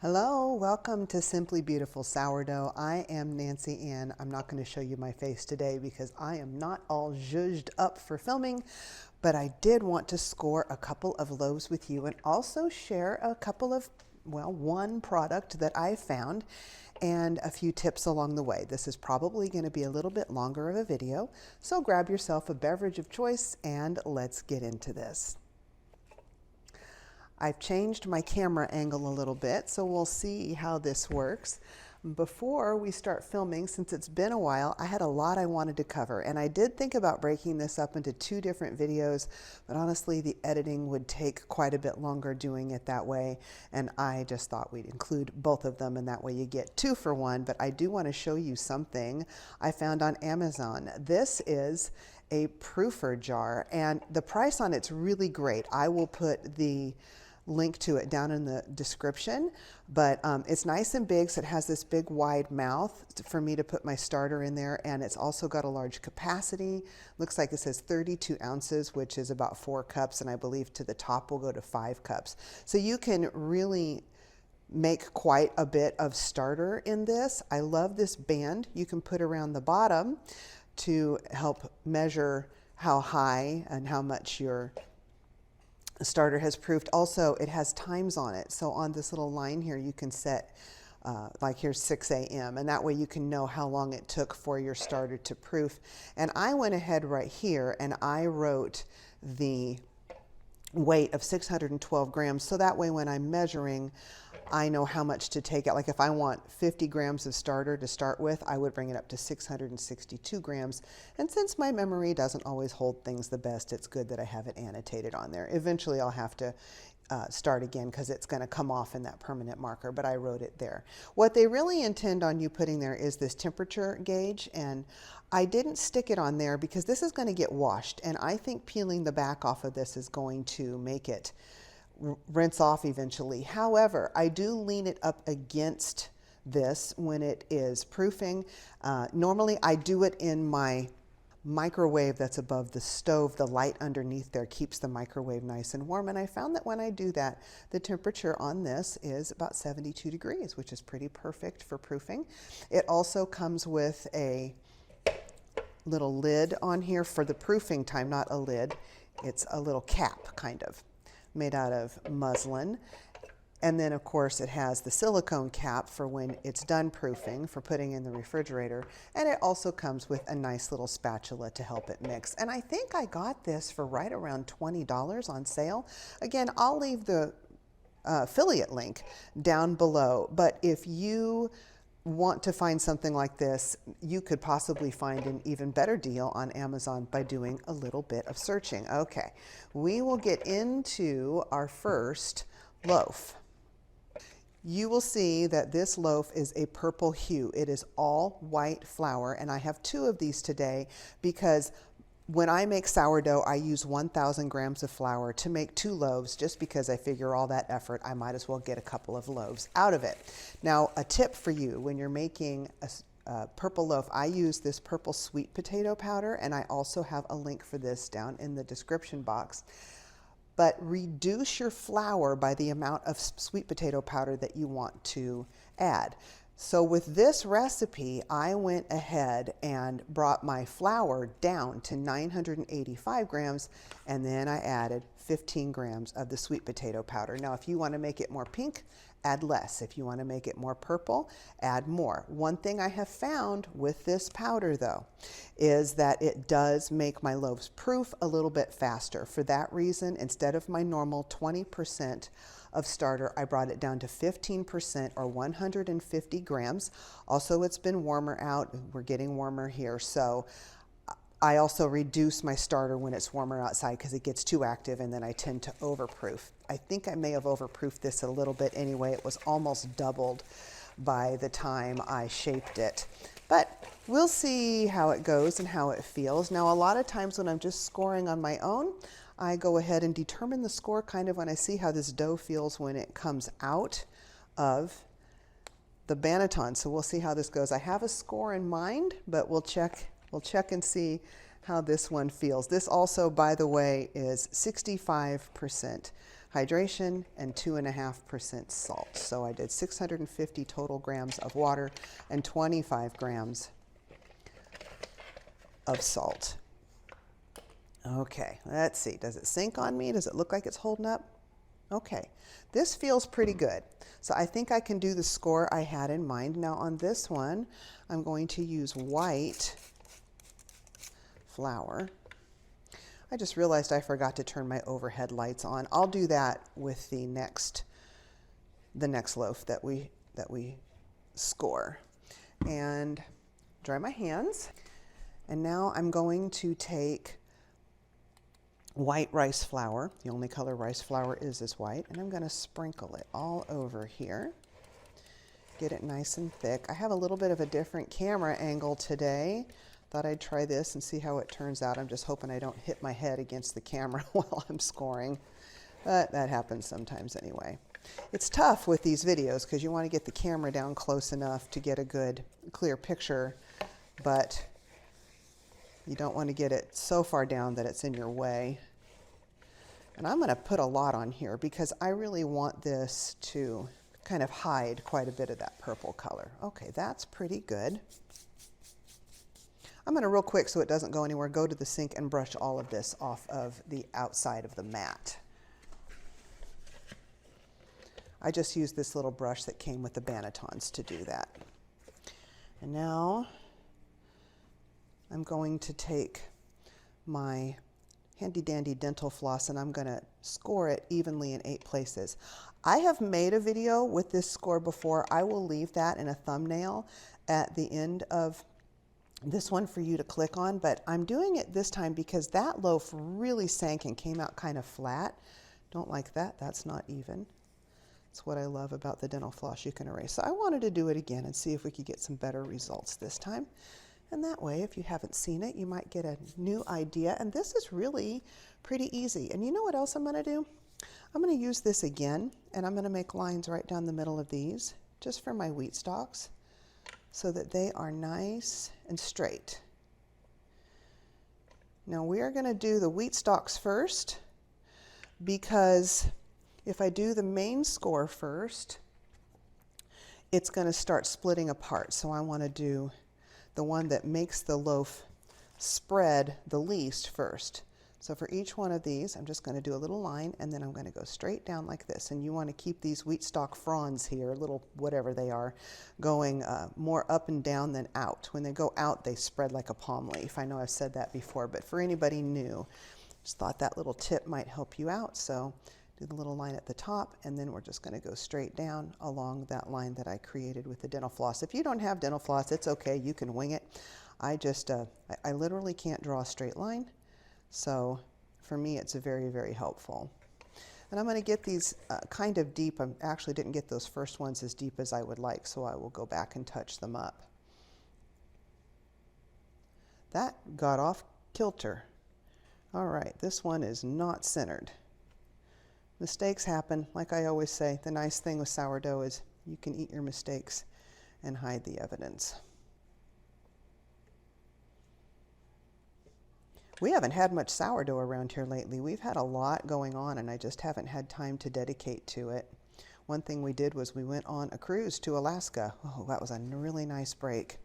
Hello, welcome to Simply Beautiful Sourdough. I am Nancy Ann. I'm not going to show you my face today because I am not all zhuzhed up for filming, but I did want to score a couple of loaves with you and also share a couple of, one product that I found and a few tips along the way. This is probably going to be a little bit longer of a video, so grab yourself a beverage of choice and let's get into this. I've changed my camera angle a little bit, so we'll see how this works. Before we start filming, since it's been a while, I had a lot I wanted to cover, and I did think about breaking this up into two different videos, but honestly, the editing would take quite a bit longer doing it that way, and I just thought we'd include both of them, and that way you get two for one. But I do want to show you something I found on Amazon. This is a proofer jar, and the price on it's really great. I will put the link to it down in the description, but it's nice and big, so it has this big wide mouth for me to put my starter in there, and it's also got a large capacity. Looks like it says 32 ounces, which is about 4 cups, and I believe to the top will go to 5 cups. So you can really make quite a bit of starter in this. I love this band you can put around the bottom to help measure how high and how much your starter has proofed. Also, it has times on it. So on this little line here, you can set, like here's 6 a.m. and that way you can know how long it took for your starter to proof. And I went ahead right here and I wrote the weight of 612 grams. So that way when I'm measuring, I know how much to take out. Like if I want 50 grams of starter to start with, I would bring it up to 662 grams. And since my memory doesn't always hold things the best, it's good that I have it annotated on there. Eventually I'll have to start again because it's going to come off in that permanent marker, but I wrote it there. What they really intend on you putting there is this temperature gauge, and I didn't stick it on there because this is going to get washed, and I think peeling the back off of this is going to make it rinse off eventually. However, I do lean it up against this when it is proofing. Normally I do it in my microwave that's above the stove. The light underneath there keeps the microwave nice and warm, and I found that when I do that, the temperature on this is about 72 degrees, which is pretty perfect for proofing. It also comes with a little lid on here for the proofing time, not a lid. It's a little cap kind of made out of muslin. And then of course it has the silicone cap for when it's done proofing for putting in the refrigerator. And it also comes with a nice little spatula to help it mix. And I think I got this for right around $20 on sale. Again, I'll leave the affiliate link down below, but if you want to find something like this, you could possibly find an even better deal on Amazon by doing a little bit of searching. Okay, we will get into our first loaf. You will see that this loaf is a purple hue. It is all white flour, and I have 2 of these today because when I make sourdough, I use 1,000 grams of flour to make 2 loaves, just because I figure all that effort, I might as well get a couple of loaves out of it. Now, a tip for you, when you're making a purple loaf, I use this purple sweet potato powder, and I also have a link for this down in the description box. But reduce your flour by the amount of sweet potato powder that you want to add. So with this recipe, I went ahead and brought my flour down to 985 grams, and then I added 15 grams of the sweet potato powder. Now, if you want to make it more pink, add less. If you want to make it more purple, add more. One thing I have found with this powder, though, is that it does make my loaves proof a little bit faster. For that reason, instead of my normal 20% of starter, I brought it down to 15% or 150 grams. Also, it's been warmer out. We're getting warmer here, so I also reduce my starter when it's warmer outside because it gets too active, and then I tend to overproof. I think I may have overproofed this a little bit anyway. It was almost doubled by the time I shaped it. But we'll see how it goes and how it feels. Now, a lot of times when I'm just scoring on my own, I go ahead and determine the score kind of when I see how this dough feels when it comes out of the banneton. So we'll see how this goes. I have a score in mind, but we'll check and see how this one feels. This also, by the way, is 65% hydration, and 2.5% salt. So I did 650 total grams of water and 25 grams of salt. Okay, let's see. Does it sink on me? Does it look like it's holding up? Okay, this feels pretty good. So I think I can do the score I had in mind. Now on this one, I'm going to use white flour. I just realized I forgot to turn my overhead lights on. I'll do that with the next loaf that we score. And dry my hands. And now I'm going to take white rice flour. The only color rice flour is white. And I'm going to sprinkle it all over here. Get it nice and thick. I have a little bit of a different camera angle today. Thought I'd try this and see how it turns out. I'm just hoping I don't hit my head against the camera while I'm scoring. But that happens sometimes anyway. It's tough with these videos because you want to get the camera down close enough to get a good, clear picture. But you don't want to get it so far down that it's in your way. And I'm going to put a lot on here because I really want this to kind of hide quite a bit of that purple color. Okay, that's pretty good. I'm going to real quick so it doesn't go anywhere, go to the sink and brush all of this off of the outside of the mat. I just used this little brush that came with the Banetons to do that. And now I'm going to take my handy dandy dental floss and I'm going to score it evenly in 8 places. I have made a video with this score before. I will leave that in a thumbnail at the end of this one for you to click on, but I'm doing it this time because that loaf really sank and came out kind of flat. Don't like that. That's not even. It's what I love about the dental floss you can erase. So I wanted to do it again and see if we could get some better results this time. And that way, if you haven't seen it, you might get a new idea. And this is really pretty easy. And you know what else I'm going to do? I'm going to use this again, and I'm going to make lines right down the middle of these, just for my wheat stalks, so that they are nice and straight. Now we are going to do the wheat stalks first, because if I do the main score first, it's going to start splitting apart. So I want to do the one that makes the loaf spread the least first. So for each one of these, I'm just going to do a little line, and then I'm going to go straight down like this. And you want to keep these wheat stalk fronds here, little whatever they are, going more up and down than out. When they go out, they spread like a palm leaf. I know I've said that before, but for anybody new, just thought that little tip might help you out. So do the little line at the top, and then we're just going to go straight down along that line that I created with the dental floss. If you don't have dental floss, it's okay. You can wing it. I just, I literally can't draw a straight line. So for me, it's very, very helpful. And I'm going to get these kind of deep. I actually didn't get those first ones as deep as I would like, so I will go back and touch them up. That got off kilter. All right, this one is not centered. Mistakes happen. Like I always say, the nice thing with sourdough is you can eat your mistakes and hide the evidence. We haven't had much sourdough around here lately. We've had a lot going on, and I just haven't had time to dedicate to it. One thing we did was we went on a cruise to Alaska. Oh, that was a really nice break.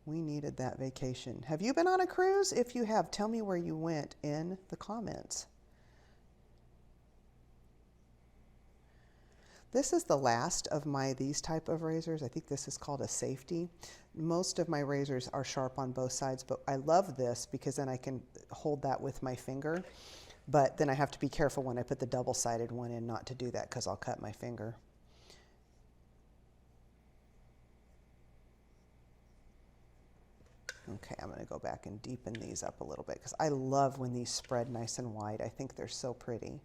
We needed that vacation. Have you been on a cruise? If you have, tell me where you went in the comments. This is the last of these type of razors. I think this is called a safety. Most of my razors are sharp on both sides, but I love this because then I can hold that with my finger. But then I have to be careful when I put the double-sided one in not to do that because I'll cut my finger. Okay, I'm going to go back and deepen these up a little bit because I love when these spread nice and wide. I think they're so pretty.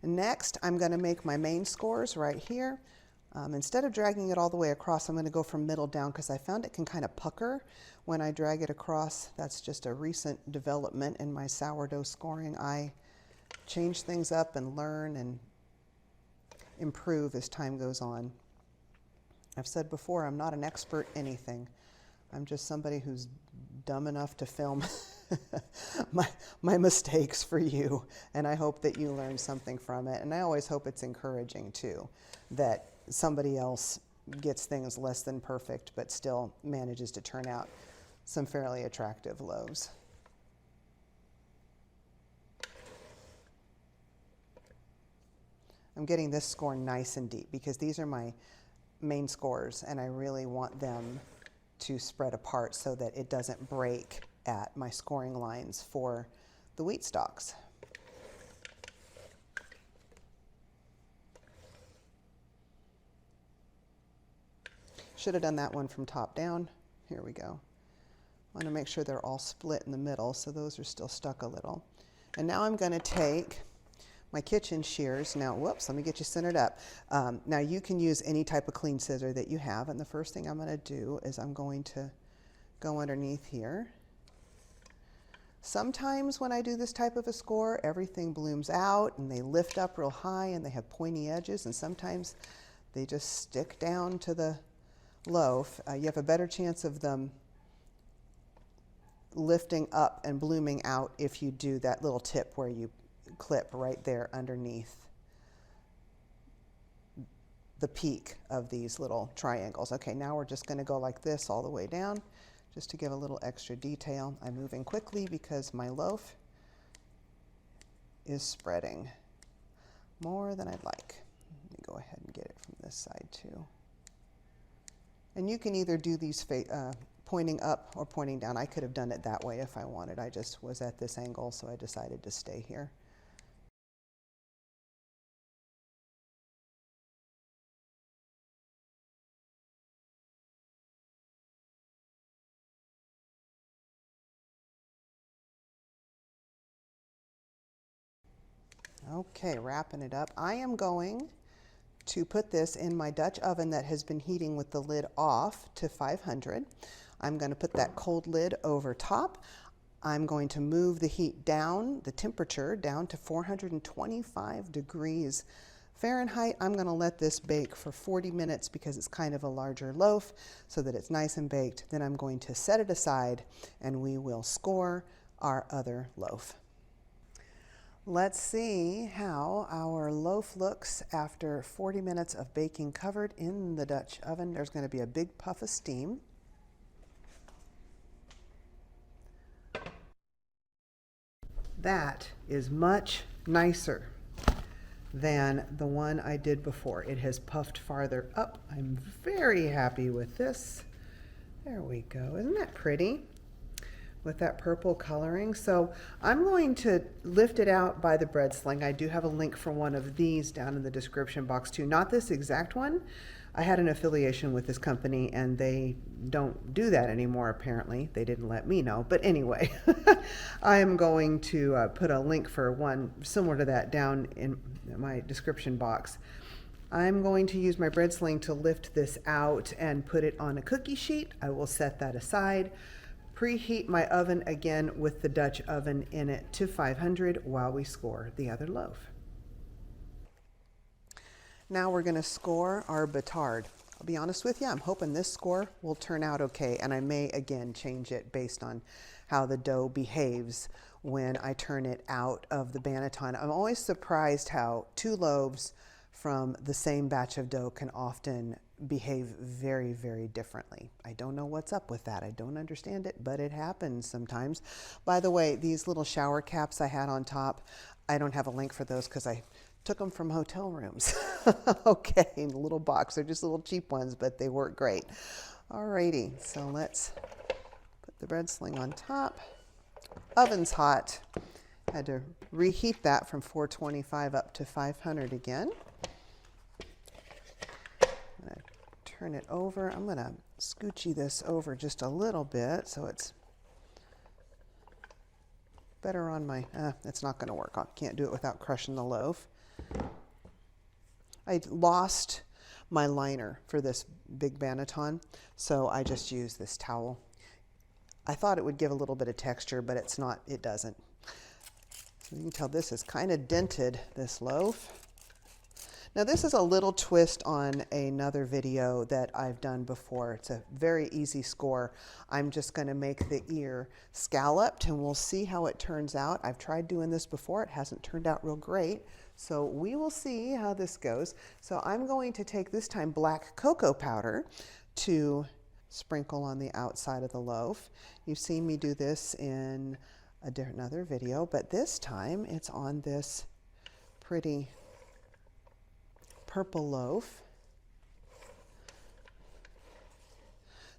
Next, I'm going to make my main scores right here. Instead of dragging it all the way across, I'm going to go from middle down because I found it can kind of pucker when I drag it across. That's just a recent development in my sourdough scoring. I change things up and learn and improve as time goes on. I've said before, I'm not an expert anything. I'm just somebody who's dumb enough to film my mistakes for you, and I hope that you learn something from it. And I always hope it's encouraging too, that somebody else gets things less than perfect but still manages to turn out some fairly attractive loaves. I'm getting this score nice and deep because these are my main scores, and I really want them to spread apart so that it doesn't break at my scoring lines for the wheat stalks. Should have done that one from top down. Here we go. I want to make sure they're all split in the middle, so those are still stuck a little. And now I'm going to take my kitchen shears. Now, whoops, let me get you centered up. Now you can use any type of clean scissor that you have, and the first thing I'm going to do is I'm going to go underneath here. Sometimes when I do this type of a score, everything blooms out and they lift up real high and they have pointy edges, and sometimes they just stick down to the loaf. You have a better chance of them lifting up and blooming out if you do that little tip where you clip right there underneath the peak of these little triangles. Okay, now we're just going to go like this all the way down just to give a little extra detail. I'm moving quickly because my loaf is spreading more than I'd like. Let me go ahead and get it from this side too. And you can either do these pointing up or pointing down. I could have done it that way if I wanted. I just was at this angle, so I decided to stay here. Okay, wrapping it up. I am going to put this in my Dutch oven that has been heating with the lid off to 500. I'm going to put that cold lid over top. I'm going to move the heat down, the temperature down to 425 degrees Fahrenheit. I'm going to let this bake for 40 minutes because it's kind of a larger loaf so that it's nice and baked. Then I'm going to set it aside and we will score our other loaf. Let's see how our loaf looks after 40 minutes of baking covered in the Dutch oven. There's going to be a big puff of steam. That is much nicer than the one I did before. It has puffed farther up. I'm very happy with this. There we go. Isn't that pretty? With that purple coloring. So I'm going to lift it out by the bread sling. I do have a link for one of these down in the description box too. Not this exact one. I had an affiliation with this company and they don't do that anymore apparently. They didn't let me know. But anyway, I am going to put a link for one similar to that down in my description box. I'm going to use my bread sling to lift this out and put it on a cookie sheet. I will set that aside. Preheat my oven again with the Dutch oven in it to 500 while we score the other loaf. Now we're going to score our batard. I'll be honest with you, I'm hoping this score will turn out okay, and I may again change it based on how the dough behaves when I turn it out of the banneton. I'm always surprised how two loaves from the same batch of dough can often behave very, very differently. I don't know what's up with that. I don't understand it, but it happens sometimes. By the way, these little shower caps I had on top, I don't have a link for those because I took them from hotel rooms. Okay, in a little box. They're just little cheap ones, but they work great. Alrighty, so let's put the bread sling on top. Oven's hot. Had to reheat that from 425 up to 500 again. Turn it over. I'm going to scoochy this over just a little bit so it's better on my, it's not going to work. I can't do it without crushing the loaf. I lost my liner for this big banneton, so I just used this towel. I thought it would give a little bit of texture, but it's not, it doesn't. So you can tell this is kind of dented, this loaf. Now this is a little twist on another video that I've done before. It's a very easy score. I'm just going to make the ear scalloped and we'll see how it turns out. I've tried doing this before. It hasn't turned out real great. So we will see how this goes. So I'm going to take this time black cocoa powder to sprinkle on the outside of the loaf. You've seen me do this in another video, but this time it's on this pretty purple loaf.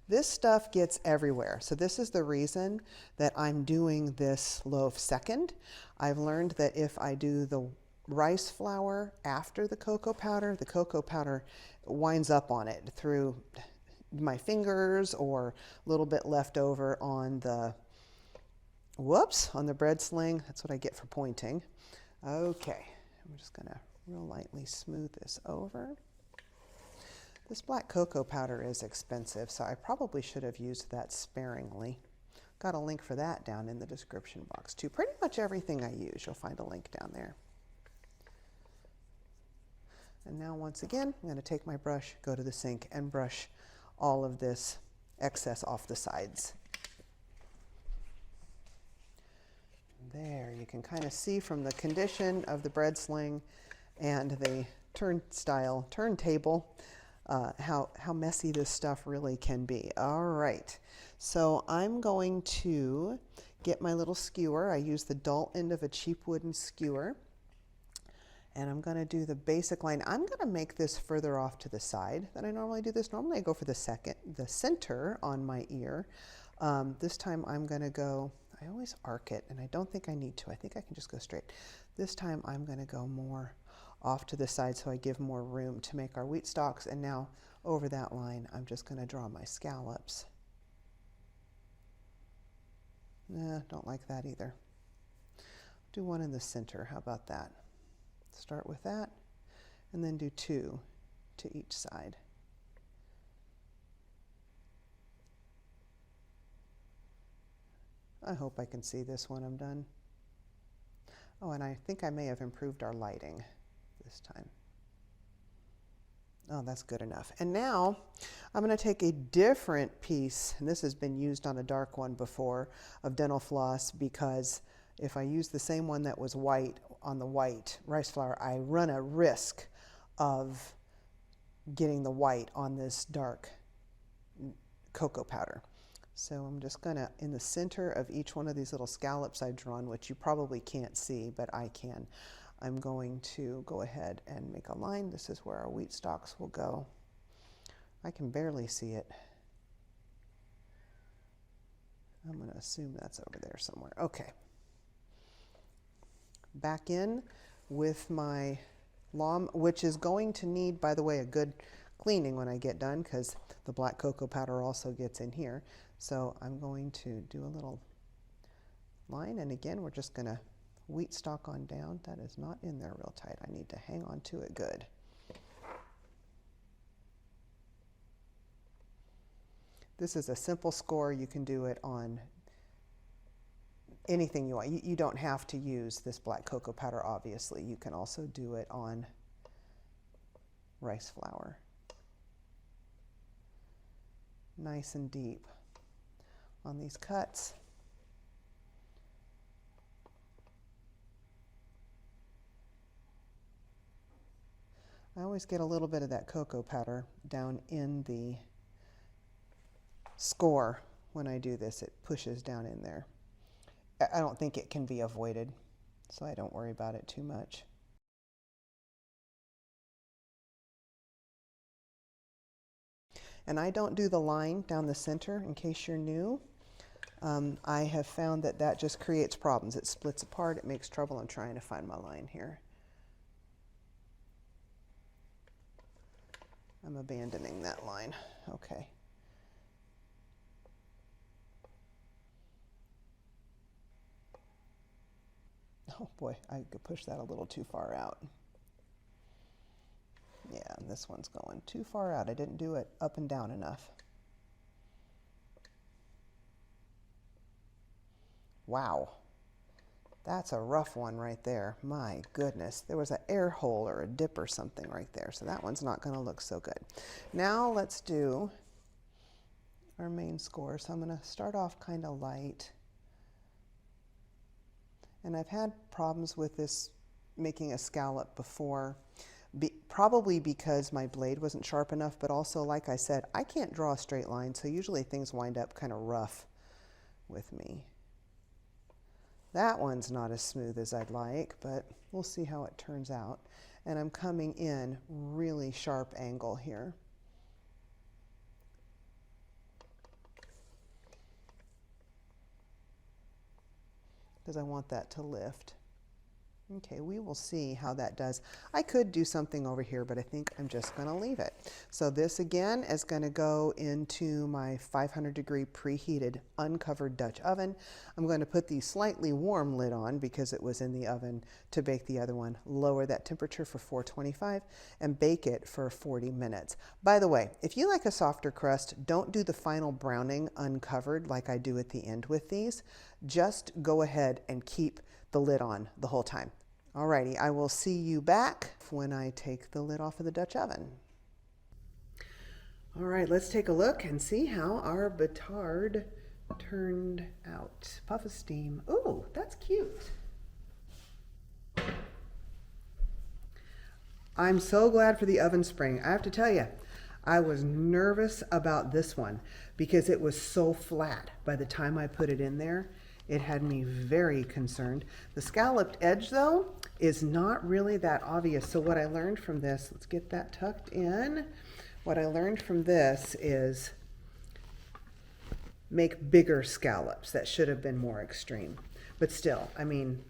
This stuff gets everywhere. So this is the reason that I'm doing this loaf second. I've learned that if I do the rice flour after the cocoa powder winds up on it through my fingers or a little bit left over on the, on the bread sling. That's what I get for pointing. Okay, I'm just gonna real lightly smooth this over. This black cocoa powder is expensive, so I probably should have used that sparingly. Got a link for that down in the description box too. Pretty much everything I use, you'll find a link down there. And now once again, I'm going to take my brush, go to the sink, and brush all of this excess off the sides. There, you can kind of see from the condition of the bread sling and the turntable how messy this stuff really can be. All right, so I'm going to get my little skewer. I use the dull end of a cheap wooden skewer, and I'm going to do the basic line. I'm going to make this further off to the side than I normally do this. Normally I go for the center on my ear. This time I'm going to go, I always arc it, and I don't think I need to. I think I can just go straight. This time I'm going to go more off to the side so I give more room to make our wheat stalks. And now over that line, I'm just going to draw my scallops. Nah, don't like that either. Do one in the center. How about that? Start with that, and then do two to each side. I hope I can see this when I'm done. Oh, and I think I may have improved our lighting this time. Oh, that's good enough. And now I'm going to take a different piece, and this has been used on a dark one before, of dental floss, because if I use the same one that was white on the white rice flour, I run a risk of getting the white on this dark cocoa powder. So I'm just going to, in the center of each one of these little scallops I've drawn, which you probably can't see, but I can, I'm going to go ahead and make a line. This is where our wheat stalks will go. I can barely see it. I'm going to assume that's over there somewhere. Okay. Back in with my lom, which is going to need, by the way, a good cleaning when I get done, because the black cocoa powder also gets in here. So I'm going to do a little line, and again, we're just going to wheat stalk on down. That is not in there real tight. I need to hang on to it good. This is a simple score. You can do it on anything you want. You don't have to use this black cocoa powder, obviously. You can also do it on rice flour. Nice and deep on these cuts. I always get a little bit of that cocoa powder down in the score when I do this. It pushes down in there. I don't think it can be avoided, so I don't worry about it too much. And I don't do the line down the center, in case you're new. I have found that that just creates problems. It splits apart, it makes trouble. I'm trying to find my line here. I'm abandoning that line. Okay. Oh boy, I could push that a little too far out. Yeah, and this one's going too far out. I didn't do it up and down enough. Wow, That's a rough one right there. My goodness. There was an air hole or a dip or something right there. So that one's not going to look so good. Now let's do our main score. So I'm going to start off kind of light. And I've had problems with this making a scallop before, probably because my blade wasn't sharp enough, but also, like I said, I can't draw a straight line. So usually things wind up kind of rough with me. That one's not as smooth as I'd like, but we'll see how it turns out. And I'm coming in really sharp angle here. Because I want that to lift. Okay, we will see how that does. I could do something over here, but I think I'm just going to leave it. So this again is going to go into my 500-degree preheated uncovered Dutch oven. I'm going to put the slightly warm lid on because it was in the oven to bake the other one. Lower that temperature for 425 and bake it for 40 minutes. By the way, if you like a softer crust, don't do the final browning uncovered like I do at the end with these. Just go ahead and keep the lid on the whole time. Alrighty, I will see you back when I take the lid off of the Dutch oven. All right, let's take a look and see how our batard turned out. Puff of steam. Ooh, that's cute. I'm so glad for the oven spring. I have to tell you, I was nervous about this one because it was so flat by the time I put it in there. It had me very concerned. The scalloped edge, though, is not really that obvious. So what I learned from this, let's get that tucked in. What I learned from this is make bigger scallops. That should have been more extreme. But still, I mean,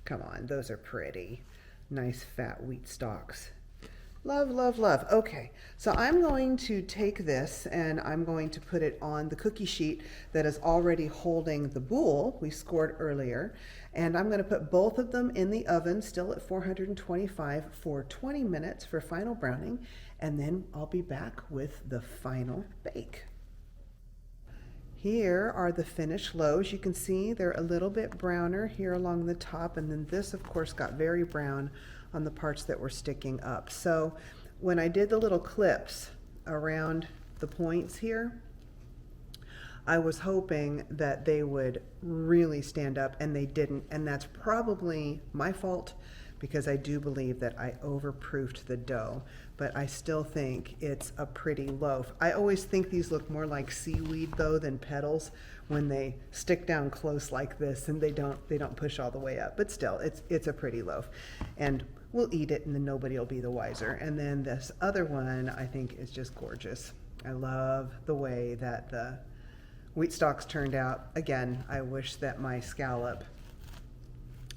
come on, those are pretty. Nice fat wheat stalks. Love, love, love. Okay, so I'm going to take this and I'm going to put it on the cookie sheet that is already holding the boule we scored earlier. And I'm going to put both of them in the oven, still at 425 for 20 minutes for final browning. And then I'll be back with the final bake. Here are the finished loaves. You can see they're a little bit browner here along the top. And then this, of course, got very brown on the parts that were sticking up. So when I did the little clips around the points here, I was hoping that they would really stand up, and they didn't. And that's probably my fault because I do believe that I overproofed the dough, but I still think it's a pretty loaf. I always think these look more like seaweed though than petals when they stick down close like this and they don't push all the way up. But still, it's a pretty loaf. And we'll eat it and then nobody will be the wiser. And then this other one I think is just gorgeous. I love the way that the wheat stalks turned out. Again, I wish that my scallop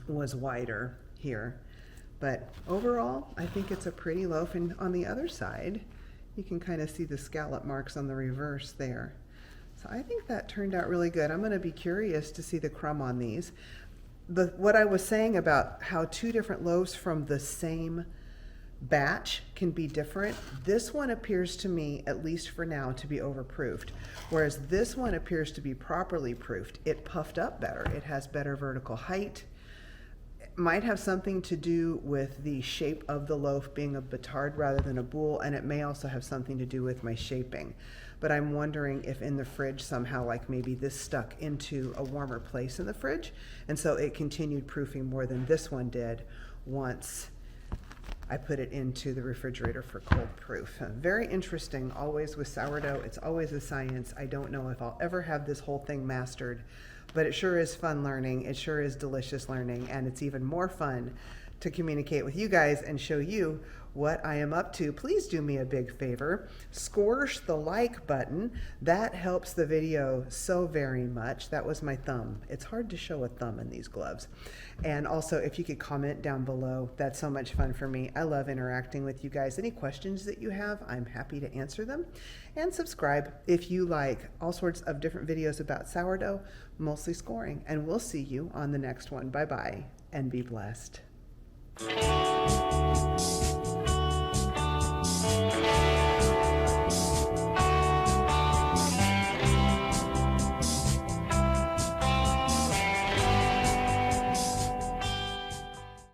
was wider here. But overall, I think it's a pretty loaf. And on the other side, you can kind of see the scallop marks on the reverse there. So I think that turned out really good. I'm going to be curious to see the crumb on these. What I was saying about how two different loaves from the same batch can be different, this one appears to me, at least for now, to be overproofed, whereas this one appears to be properly proofed. It puffed up better. It has better vertical height. It might have something to do with the shape of the loaf being a batard rather than a boule, and it may also have something to do with my shaping. But I'm wondering if in the fridge somehow, like maybe this stuck into a warmer place in the fridge, and so it continued proofing more than this one did once I put it into the refrigerator for cold proof. Very interesting, always with sourdough. It's always a science. I don't know if I'll ever have this whole thing mastered, but it sure is fun learning. It sure is delicious learning, and it's even more fun to communicate with you guys and show you what I am up to. Please do me a big favor. Scorch the like button. That helps the video so very much. That was my thumb. It's hard to show a thumb in these gloves. And also, if you could comment down below, that's so much fun for me. I love interacting with you guys. Any questions that you have, I'm happy to answer them. And subscribe if you like all sorts of different videos about sourdough, mostly scoring. And we'll see you on the next one. Bye-bye, and be blessed.